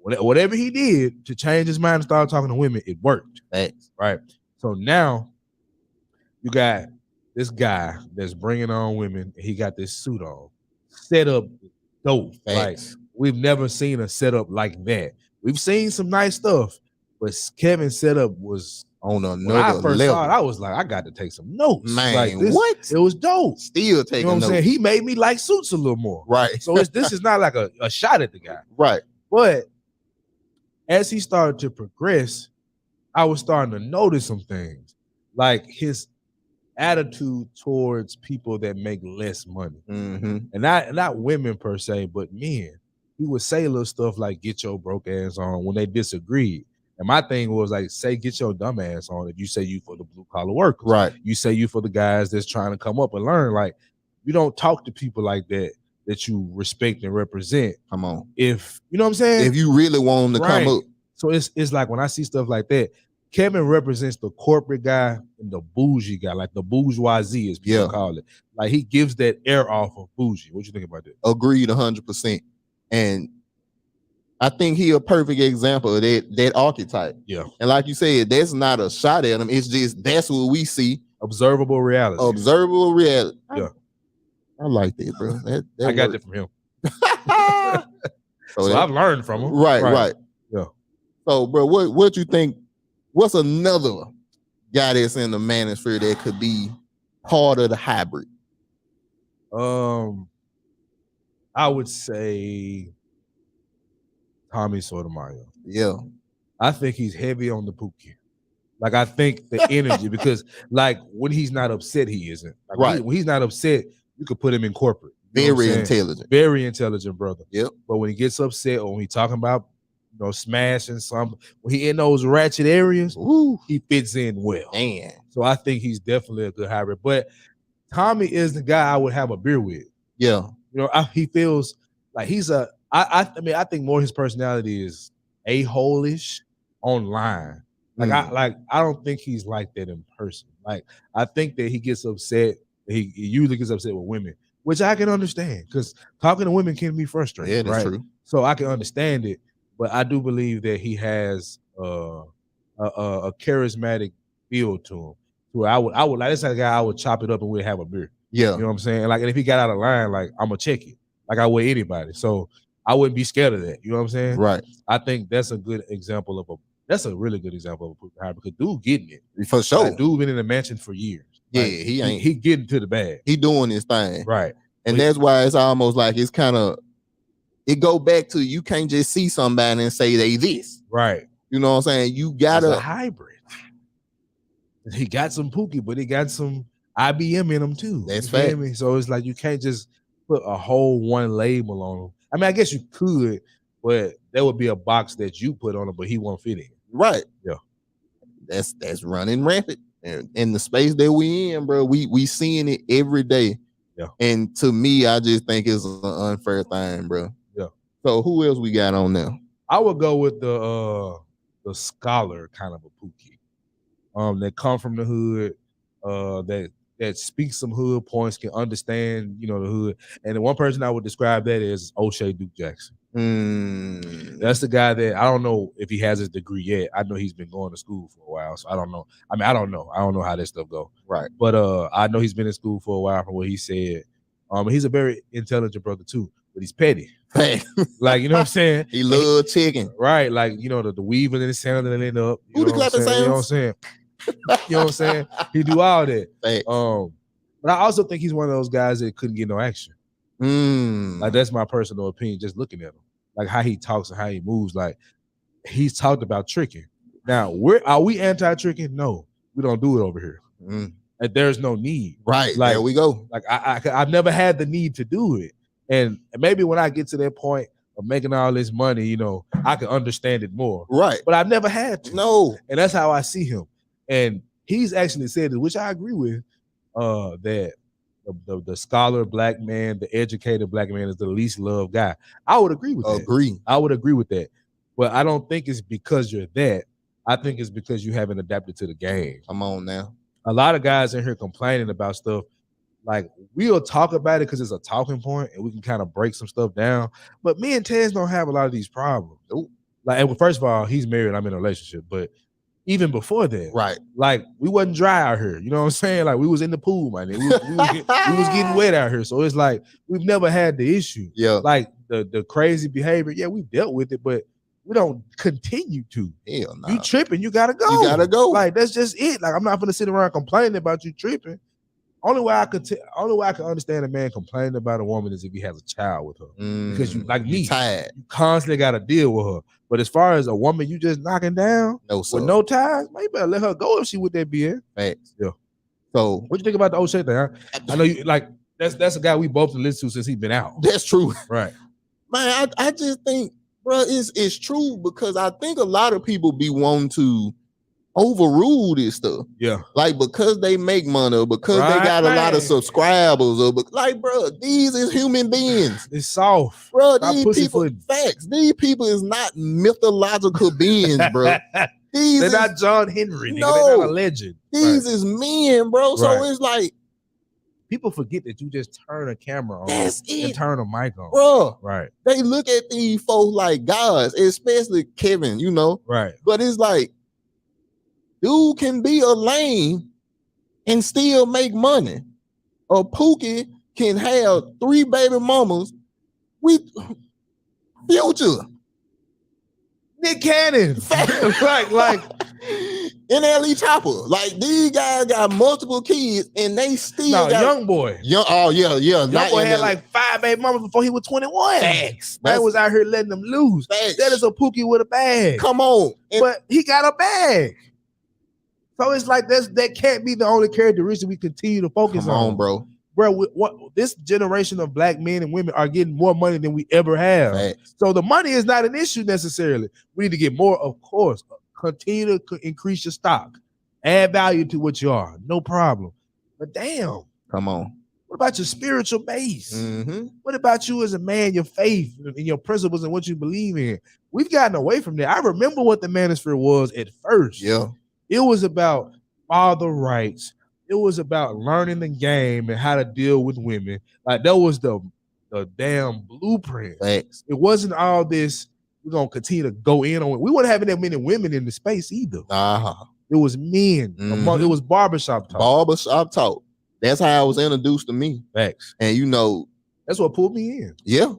Whatever he did to change his mind and start talking to women, it worked. Thanks. Right. So now you got this guy that's bringing on women. He got this suit on, set up dope. Thanks. Like we've never seen a setup like that. We've seen some nice stuff, but Kevin's setup was on another when I first level. saw it, I was like, I got to take some notes. Man, like this, what? It was dope. Still taking notes. I'm saying? He made me like suits a little more. Right. So this is not like a shot at the guy. Right. But as he started to progress, I was starting to notice some things, like his attitude towards people that make less money, and not women per se, but men. he would say little stuff like "get your broke ass on" when they disagreed. And my thing was like, say "get your dumb ass on" if you say you for the blue collar workers, Right. You say you for the guys that's trying to come up and learn. Like, you don't talk to people like that you respect and represent. Come on. If you know what I'm saying, if you really want them to come up. So it's like when I see stuff like that, Kevin represents the corporate guy and the bougie guy, like the bourgeoisie, as people call it. Like he gives that air off of bougie. What you think about that? Agreed 100%. And I think he a perfect example of that archetype. Yeah. And like you said, that's not a shot at him. It's just that's what we see. Observable reality. Observable reality. Yeah. I like that, bro. That I got that from him. so I've learned from him. Right. Yeah. So, bro, what you think? What's another guy that's in the manosphere that could be part of the hybrid? I would say Tommy Sotomayor. Yeah. I think he's heavy on the Pookie. Like, I think the energy, because like when he's not upset, he isn't. Like, right. When he's not upset, you could put him in corporate. Very intelligent. Very intelligent, brother. Yep. But when he gets upset or when he's talking about, smashing something, when he in those ratchet areas, he fits in well. Man. So I think he's definitely a good hybrid. But Tommy is the guy I would have a beer with. Yeah. He feels like he's I think more his personality is a-hole-ish online. Like I don't think he's like that in person. Like I think that he gets upset. He usually gets upset with women, which I can understand because talking to women can be frustrating. Yeah, that's true. So I can understand it, but I do believe that he has a charismatic feel to him. Where I would like this kind of guy. I would chop it up and we'd have a beer. Yeah, you know what I'm saying. Like, and if he got out of line, like I'm gonna check it. Like I would anybody. So I wouldn't be scared of that. You know what I'm saying? Right. I think that's a good example of that's a really good example of a Pookie hybrid because dude getting it for sure. Like, dude been in the mansion for years. Yeah, like, he getting to the bag. He doing his thing. Right. And that's why it's almost like it's kind of it go back to you can't just see somebody and say they this. Right. You know what I'm saying? You gotta a hybrid. He got some Pookie, but he got some IBM in him too. That's fact. So it's like you can't just put a whole one label on him. I mean, I guess you could, but there would be a box that you put on him, but he won't fit in. Right. Yeah. That's running rampant. And in the space that we in, bro, we seeing it every day. Yeah. And to me, I just think it's an unfair thing, bro. Yeah. So who else we got on there? I would go with the scholar kind of a Pookie. That come from the hood, that speaks some hood points, can understand, the hood. And the one person I would describe that is O'Shea Duke Jackson. That's the guy that I don't know if he has his degree yet. I know he's been going to school for a while, so I don't know. I mean, I don't know how this stuff go. Right. But I know he's been in school for a while from what he said. He's a very intelligent brother too, but he's petty. Like, you know what I'm saying? He love chicken. Right. Like, the weaving and the sound and it up. Who the clapping sounds? You know what I'm saying? You know what I'm saying? He do all that. Thanks. But I also think he's one of those guys that couldn't get no action. Like that's my personal opinion, just looking at him. Like how he talks and how he moves. Like he's talked about tricking. Now, are we anti-tricking? No, we don't do it over here. Like there's no need. Right. Like, there we go. Like I've never had the need to do it. And maybe when I get to that point of making all this money, I can understand it more. Right. But I've never had to. No. And that's how I see him. And he's actually said it, which I agree with, that the scholar black man, the educated black man is the least loved guy. I would agree with that. I would agree with that. But I don't think it's because you're that. I think it's because you haven't adapted to the game. Come on now. A lot of guys in here complaining about stuff. Like, we'll talk about it because it's a talking point and we can kind of break some stuff down. But me and Tez don't have a lot of these problems. Nope. Like, first of all, he's married, I'm in a relationship. But even before that, right? Like we wasn't dry out here. You know what I'm saying? Like we was in the pool, man. We was getting wet out here. So it's like we've never had the issue. Yeah. Like the crazy behavior. Yeah, we dealt with it, but we don't continue to. Hell no. You tripping? You gotta go. You gotta go. Like that's just it. Like I'm not gonna sit around complaining about you tripping. Only way I can understand a man complaining about a woman is if he has a child with her. Because you like me, tired. You constantly got to deal with her. But as far as a woman you just knocking down with no ties, man, you better let her go if she with that BS. Facts. Yeah. So what you think about the O'Shea thing? Huh? I know you like that's a guy we both listen to since he been out. That's true. Right. man, I just think, bro, it's true because I think a lot of people be wanting to overrule this stuff. Yeah. Like because they make money or because they got a lot of subscribers or like, bro, these is human beings. It's soft. Bro, these people, facts. These people is not mythological beings, bro. They're not John Henry. No, they're not a legend. These is men, bro. So it's like people forget that you just turn a camera on and turn a mic on. Bro, right. They look at these folks like gods, especially Kevin, you know. Right. But it's like, dude can be a lame and still make money. Or Pookie can have 3 baby mamas with Future. Nick Cannon. like NLE Chopper. Like these guys got multiple kids and they still got Young Boy. Oh yeah. Young Boy had like 5 baby mamas before he was 21. Facts. Man was out here letting them loose. Facts. That is a Pookie with a bag. Come on. But he got a bag. So it's like that can't be the only characteristic we continue to focus on, bro. Bro, this generation of black men and women are getting more money than we ever have. Facts. So the money is not an issue necessarily. We need to get more, of course. Continue to increase your stock. Add value to what you are. No problem. But damn. Come on. What about your spiritual base? Mm-hmm. What about you as a man, your faith and your principles and what you believe in? We've gotten away from that. I remember what the manosphere was at first. Yeah. It was about father rights. It was about learning the game and how to deal with women. Like that was the damn blueprint. Facts. It wasn't all this, we're going to continue to go in on it. We weren't having that many women in the space either. It was men. Mm-hmm. It was barbershop talk. Barbershop talk. That's how it was introduced to me. Facts. And you know. That's what pulled me in. Yeah.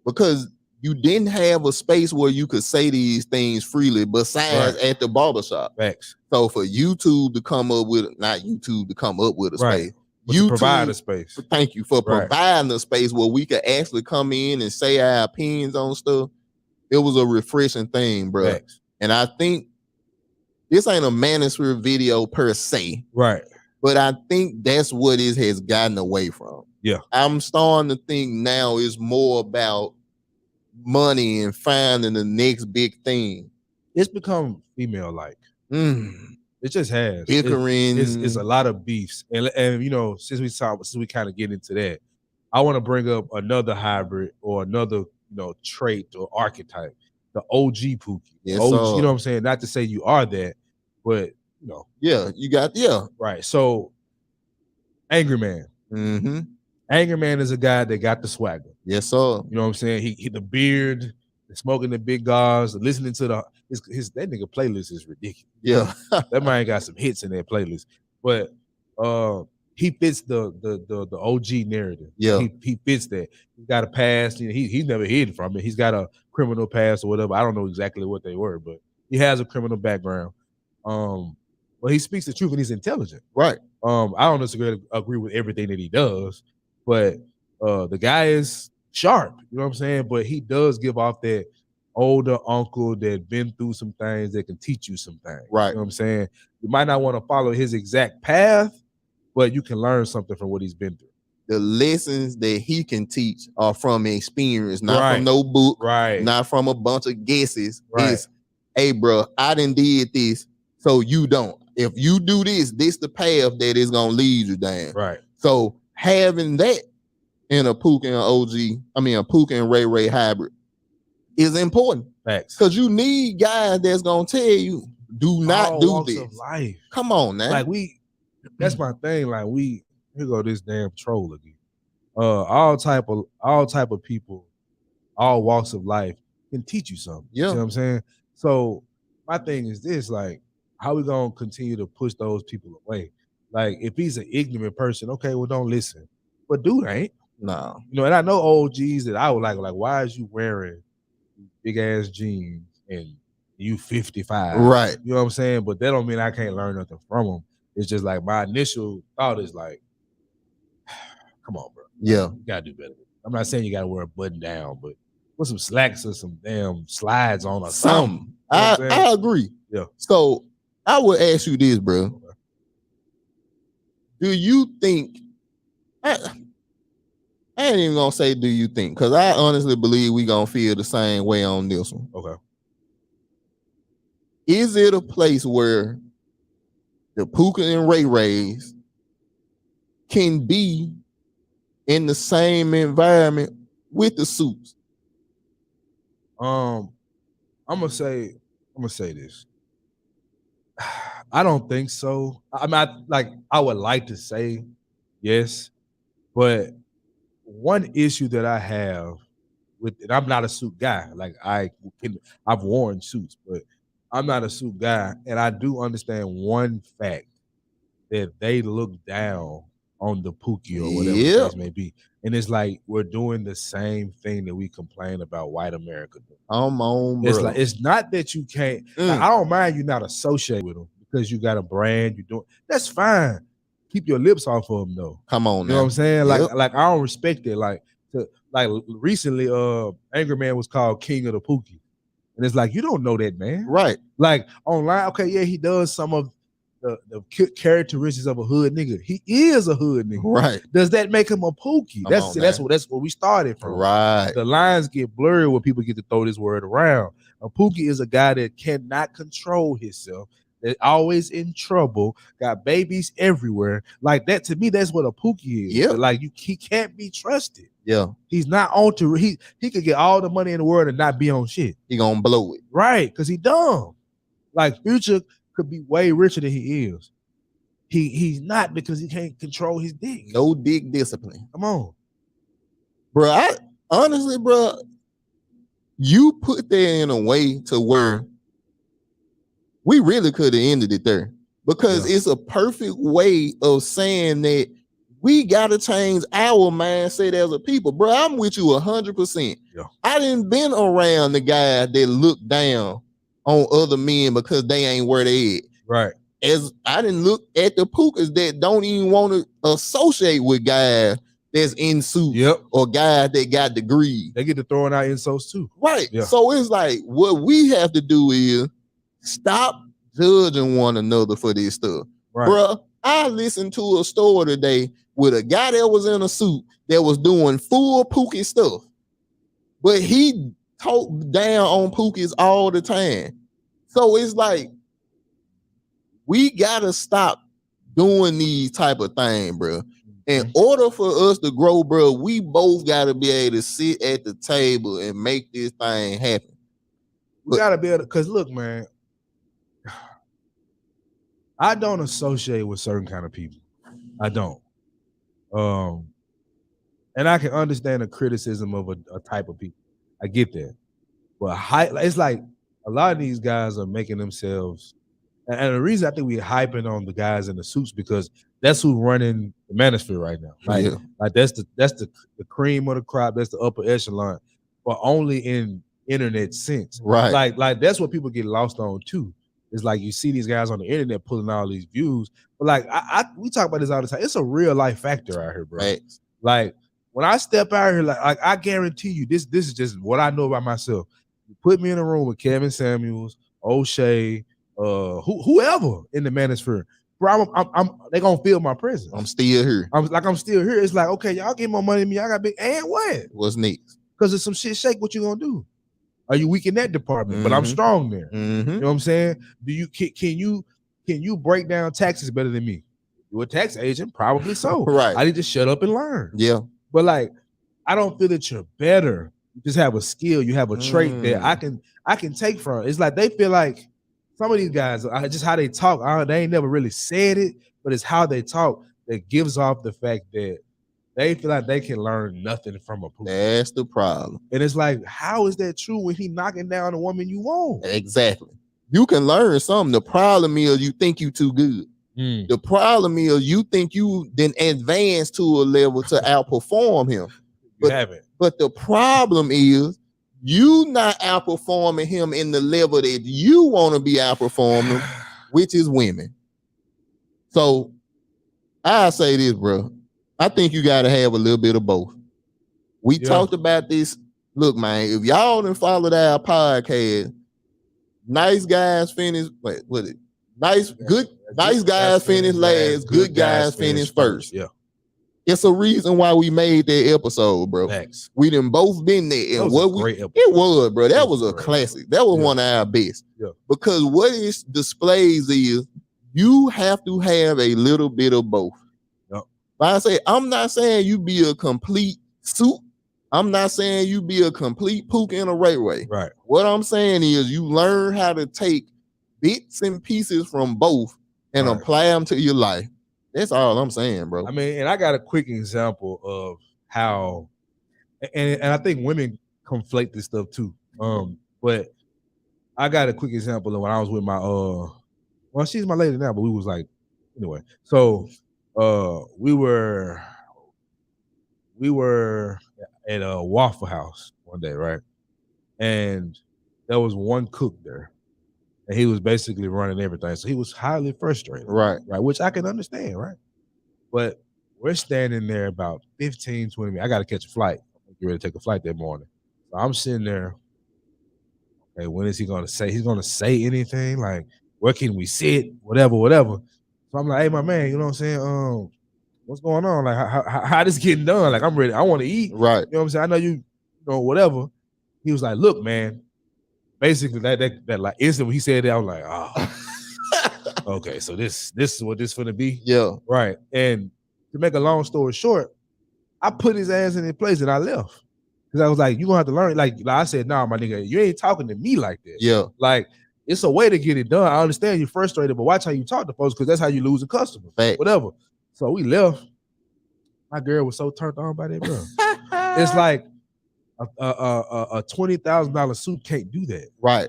Because you didn't have a space where you could say these things freely besides at the barbershop. Facts. So for YouTube to come up with, not YouTube to come up with a space. You provide a space. Thank you for providing a space where we could actually come in and say our opinions on stuff. It was a refreshing thing, bro. Facts. And I think this ain't a manosphere video per se. Right. But I think that's what it has gotten away from. Yeah. I'm starting to think now it's more about money and finding the next big thing. It's become female-like. It just has. Bickering. It's a lot of beefs. And you know, since we kind of get into that, I want to bring up another hybrid or another, trait or archetype, the OG Pookie. Yes, OG, you know what I'm saying? Not to say you are that, but Yeah, you got Right. So Angry Man. Mm-hmm. Angry Man is a guy that got the swagger. Yes, sir. You know what I'm saying? He the beard, smoking the big guards, listening to his that nigga playlist is ridiculous. Yeah. That man got some hits in that playlist. But he fits the OG narrative. Yeah. He fits that. He's got a past. He's never hidden from it. He's got a criminal past or whatever. I don't know exactly what they were, but he has a criminal background. But he speaks the truth and he's intelligent. Right. I don't necessarily agree with everything that he does, but the guy is sharp, you know what I'm saying? But he does give off that older uncle that been through some things that can teach you some things. Right. You know what I'm saying? You might not want to follow his exact path, but you can learn something from what he's been through. The lessons that he can teach are from experience, not from no book, not from a bunch of guesses. It's, hey, bro, I done did this, so you don't. If you do this, this the path that is gonna lead you down. Right. So having that in a Pookie and Rayray hybrid is important. Facts. Because you need guys that's gonna tell you, do not do this. Of life. Come on now. That's my thing. Like here go this damn troll again. All type of people, all walks of life can teach you something. Yeah. You know what I'm saying? So my thing is this, like, how we gonna continue to push those people away? Like, if he's an ignorant person, okay, well, don't listen. But dude ain't. No. And I know OGs that I would like, why is you wearing big ass jeans and you 55? Right. You know what I'm saying? But that don't mean I can't learn nothing from them. It's just like my initial thought is like, come on, bro. Yeah. You gotta do better. I'm not saying you gotta wear a button down, but put some slacks or some damn slides on or something. You know I agree. Yeah. So I would ask you this, bro. Okay. Do you think I ain't even gonna say do you think, because I honestly believe we gonna feel the same way on this one. Okay. Is it a place where the Pookie and Rayrays can be in the same environment with the suits? I'm gonna say this. I don't think so. I mean, I would like to say yes, but one issue that I have with it, I'm not a suit guy. Like I've worn suits, but I'm not a suit guy, and I do understand one fact that they look down on the Pookie or whatever the case may be, and it's like we're doing the same thing that we complain about white America doing. Come on, bro. It's like it's not that you can't. Like, I don't mind you not associate with them because you got a brand. You doing that's fine. Keep your lips off of them though. Come on, you know what I'm saying? Yep. Like I don't respect it. Like recently, Angry Man was called King of the Pookie, and it's like you don't know that man, right? Like online, okay, yeah, he does some of the characteristics of a hood nigga. He is a hood nigga, right? Does that make him a Pookie? That's where we started from, right? The lines get blurry when people get to throw this word around. A Pookie is a guy that cannot control himself. That always in trouble, got babies everywhere. Like that, to me, that's what a Pookie is. Yeah, like he can't be trusted. Yeah, he's not on to. He could get all the money in the world and not be on shit. He gonna blow it, right? Because he dumb. Like Future could be way richer than he is. He's not because he can't control his dick. No dick discipline. Come on, bro. I honestly, bro, you put that in a way to where we really could have ended it there, because it's a perfect way of saying that we gotta change our mindset as a people, bro. I'm with you 100%. Yeah. I didn't been around the guy that look down on other men because they ain't where they at. Right. As I didn't look at the Pookas that don't even want to associate with guys that's in suits, or guys that got degrees. They get to throwing out insults too. Right. Yeah. So it's like what we have to do is stop judging one another for this stuff. Right. Bruh, I listened to a story today with a guy that was in a suit that was doing full Pookie stuff, but he talked down on Pookies all the time. So it's like, we gotta stop doing these type of things, bro. In order for us to grow, bro, we both gotta be able to sit at the table and make this thing happen. We gotta be able to, because look, man, I don't associate with certain kind of people. I don't. And I can understand the criticism of a type of people. I get that. But it's like a lot of these guys are making themselves, and the reason I think we're hyping on the guys in the suits because that's who's running the manosphere right now. Like that's the cream of the crop, that's the upper echelon, but only in internet sense. Right. Like that's what people get lost on too. It's like you see these guys on the internet pulling all these views, but like we talk about this all the time. It's a real life factor out here, bro. Right. Like when I step out here, like I guarantee you, this is just what I know about myself. You put me in a room with Kevin Samuels, O'Shea, whoever in the manosphere, bro, they gonna feel my presence. I'm still here. I'm still here. It's like, okay, y'all get more money than me. I got big, and what? What's next? Because it's some shit shake. What you gonna do? Are you weak in that department? But I'm strong there. You know what I'm saying? Can you break down taxes better than me? You're a tax agent, probably so. Right. I need to shut up and learn. Yeah. But like, I don't feel that you're better. You just have a skill. You have a trait that I can take from. It's like they feel like some of these guys, just how they talk. They ain't never really said it, but it's how they talk that gives off the fact that they feel like they can learn nothing from a Pookie. That's the problem. And it's like, how is that true when he knocking down the woman you want? Exactly. You can learn something. The problem is you think you too good. The problem is you think you then advance to a level to outperform him. You haven't. But the problem is you not outperforming him in the level that you want to be outperforming, which is women. So I say this, bro. I think you got to have a little bit of both. We talked about this. Look, man, if y'all didn't follow our podcast, nice guys finish. Wait, what is it? Nice guys finish last. Good guys finish first. Yeah. It's a reason why we made that episode, bro. Facts. We done both been there. That And was a what great episode. it was, bro. That was a great classic. That was Yeah. one of our best. Yeah. Because what it displays is you have to have a little bit of both. Yep. But I say, I'm not saying you be a complete suit. I'm not saying you be a complete Pookie and a Rayray. Right. What I'm saying is you learn how to take bits and pieces from both and Right. apply them to your life. That's all I'm saying, bro. I mean, and I got a quick example of how, and I think women conflate this stuff too. But I got a quick example of when I was with my well, she's my lady now, but we was like, anyway. So we were at a Waffle House one day, right? And there was one cook there. And he was basically running everything. So he was highly frustrated. Right. Right. Which I can understand, right? But we're standing there about 15, 20 minutes. I got to catch a flight. I'm getting ready to take a flight that morning. So I'm sitting there. Okay, when is he going to say? He's going to say anything? Like, where can we sit? Whatever. So I'm like, hey, my man, you know what I'm saying? What's going on? Like, how this getting done? Like, I'm ready. I want to eat. Right. You know what I'm saying? I know you know, whatever. He was like, look, man. Basically, that like instant when he said that, I was like, oh, okay, so this is what this gonna be. Yeah. Right. And to make a long story short, I put his ass in his place and I left. Because I was like, you gonna have to learn. Like I said, nah, my nigga, you ain't talking to me like that. Yeah. Like, it's a way to get it done. I understand you're frustrated, but watch how you talk to folks because that's how you lose a customer. Fact. Whatever. So we left. My girl was so turned on by that, bro. It's like a $20,000 suit can't do that. Right.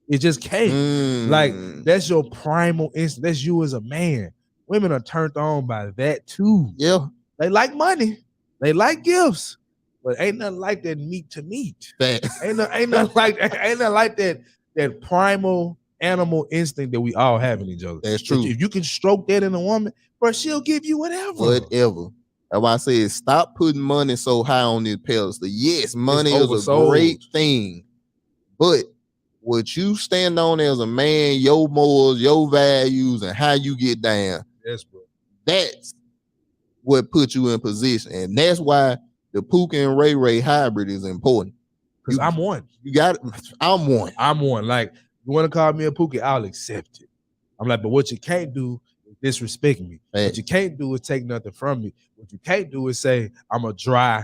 It just can't. Like, that's your primal instinct. That's you as a man. Women are turned on by that too. Yeah. They like money. They like gifts. But ain't nothing like that meat to meat. Ain't nothing like that primal animal instinct that we all have in each other. That's true. If you can stroke that in a woman, bro, she'll give you whatever. Whatever. That's why I said stop putting money so high on this pedestal. Yes, money is a great thing. But what you stand on as a man, your morals, your values, and how you get down. Yes, bro. That's what put you in position. And that's why the Pookie and Rayray Hybrid is important. Because I'm one. You got it. I'm one. I'm one. Like, you want to call me a Pookie, I'll accept it. I'm like, but what you can't do is disrespect me. What you can't do is take nothing from me. What you can't do is say, I'm a dry,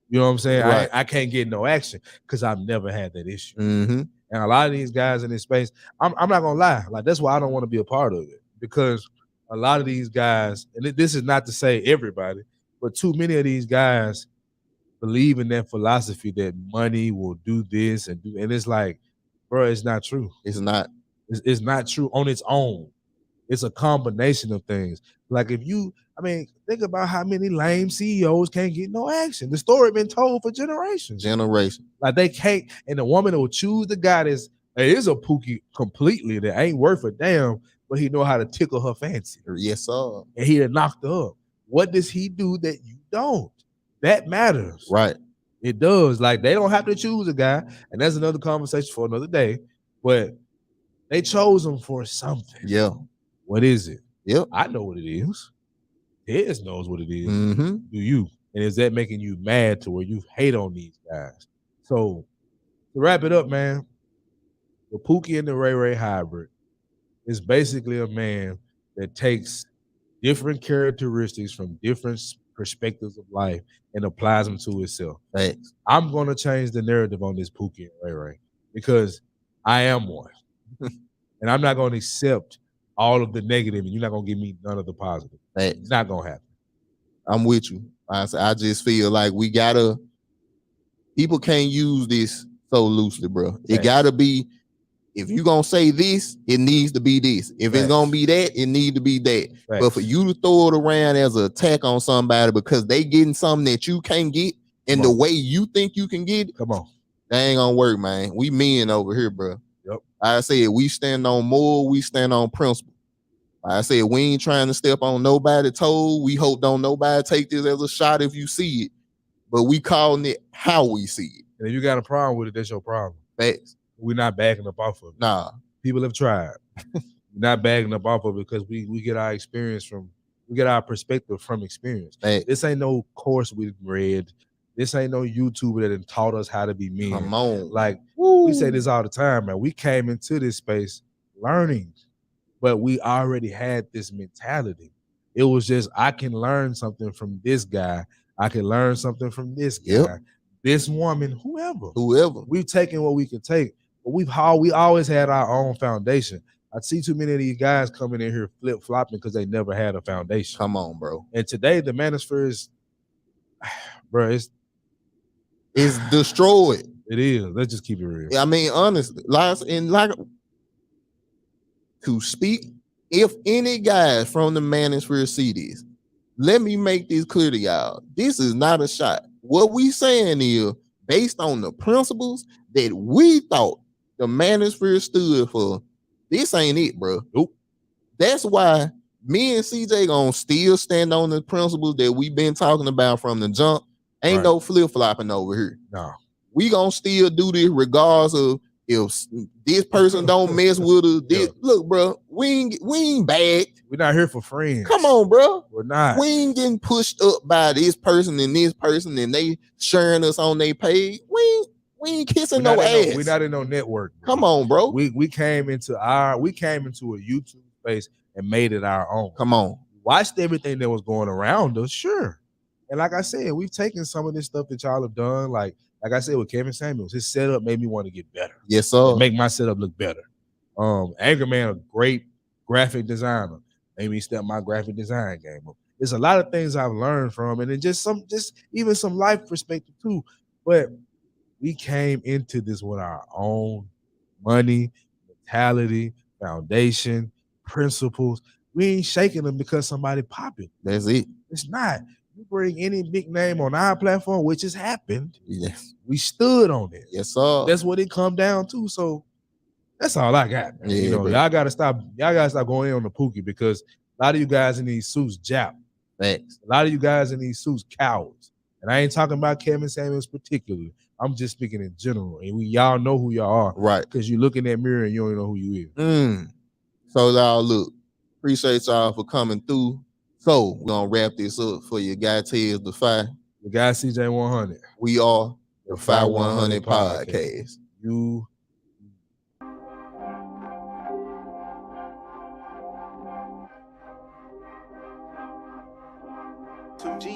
you know what I'm saying? Right. I can't get no action because I've never had that issue. Mm-hmm. And a lot of these guys in this space, I'm not going to lie. Like, that's why I don't want to be a part of it. Because a lot of these guys, and this is not to say everybody, but too many of these guys believe in that philosophy that money will do this and it's like, bro, it's not true. It's not. It's not true on its own. It's a combination of things. Like think about how many lame CEOs can't get no action. The story been told for generations. Like they can't, and the woman will choose the guy that is a Pookie completely that ain't worth a damn, but he know how to tickle her fancy. Yes, sir. And he done knocked her up. What does he do that you don't? That matters. Right. It does. Like, they don't have to choose a guy, and that's another conversation for another day, but they chose him for something. Yeah. What is it? Yep. I know what it is. Tez knows what it is. Mm-hmm. Do you? And is that making you mad to where you hate on these guys? So, to wrap it up, man, the Pookie and the Rayray Hybrid is basically a man that takes different characteristics from different perspectives of life and applies them to itself. Thanks. I'm going to change the narrative on this Pookie and Rayray because I am one. And I'm not going to accept all of the negative and you're not going to give me none of the positive. Thanks. It's not going to happen. I'm with you. I just feel like people can't use this so loosely, bro. Thanks. It got to be, if you're going to say this, it needs to be this. If it's going to be that, it needs to be that. Thanks. But for you to throw it around as an attack on somebody because they getting something that you can't get and the way you think you can get it, come on. That ain't going to work, man. We men over here, bro. Yep. I said, we stand on moral, we stand on principle. I said, we ain't trying to step on nobody's toe. We hope don't nobody take this as a shot if you see it. But we calling it how we see it. And if you got a problem with it, that's your problem. Facts. We're not backing up off of it. Nah. People have tried. We're not backing up off of it because we get our experience from We get our perspective from experience. Hey, This ain't no course we've read. This ain't no YouTuber that taught us how to be men. come on. Like Woo. we say this all the time, man. We came into this space learning, but we already had this mentality. It was just, I can learn something from this guy. I can learn something from this guy, Yep. this woman, whoever. Whoever. We've taken what we can take, but we always had our own foundation. I see too many of these guys coming in here flip-flopping because they never had a foundation. Come on, bro. And today the manosphere is, bro, It's destroyed. It is. Let's just keep it real. I mean, honestly, like to speak, if any guys from the manosphere see this, let me make this clear to y'all. This is not a shot. What we saying is based on the principles that we thought the manosphere stood for. This ain't it, bro. Nope. That's why me and CJ gonna still stand on the principles that we've been talking about from the jump. Ain't no flip-flopping over here. No. We gonna still do this regardless of if this person don't mess with us. This, look, bro, we ain't bad. We're not here for friends. Come on, bro. We're not. We ain't getting pushed up by this person and they sharing us on their page. We ain't kissing no ass. We're not in no network. Bro. Come on, bro. We came into a YouTube space and made it our own. Come on. Watched everything that was going around us, sure. And like I said, we've taken some of this stuff that y'all have done. Like I said with Kevin Samuels, his setup made me want to get better. Yes, sir. Make my setup look better. Angry Man, a great graphic designer, made me step my graphic design game up. There's a lot of things I've learned from, and then just even some life perspective too. But we came into this with our own money, mentality, foundation, principles. We ain't shaking them because somebody popping. That's it. It's not. You bring any big name on our platform, which has happened. Yes. We stood on it. Yes, sir. That's what it come down to. So that's all I got, man. Yeah, y'all gotta stop going in on the Pookie because a lot of you guys in these suits jap. Thanks. A lot of you guys in these suits cowards. And I ain't talking about Kevin Samuels particularly. I'm just speaking in general. And y'all know who y'all are. Right. Because you look in that mirror and you don't know who you is. So y'all look. Appreciate y'all for coming through. So we're gonna wrap this up for your guy Tez the Fi. The guy CJ 100. We are the Fi 100 Podcast. You Two G.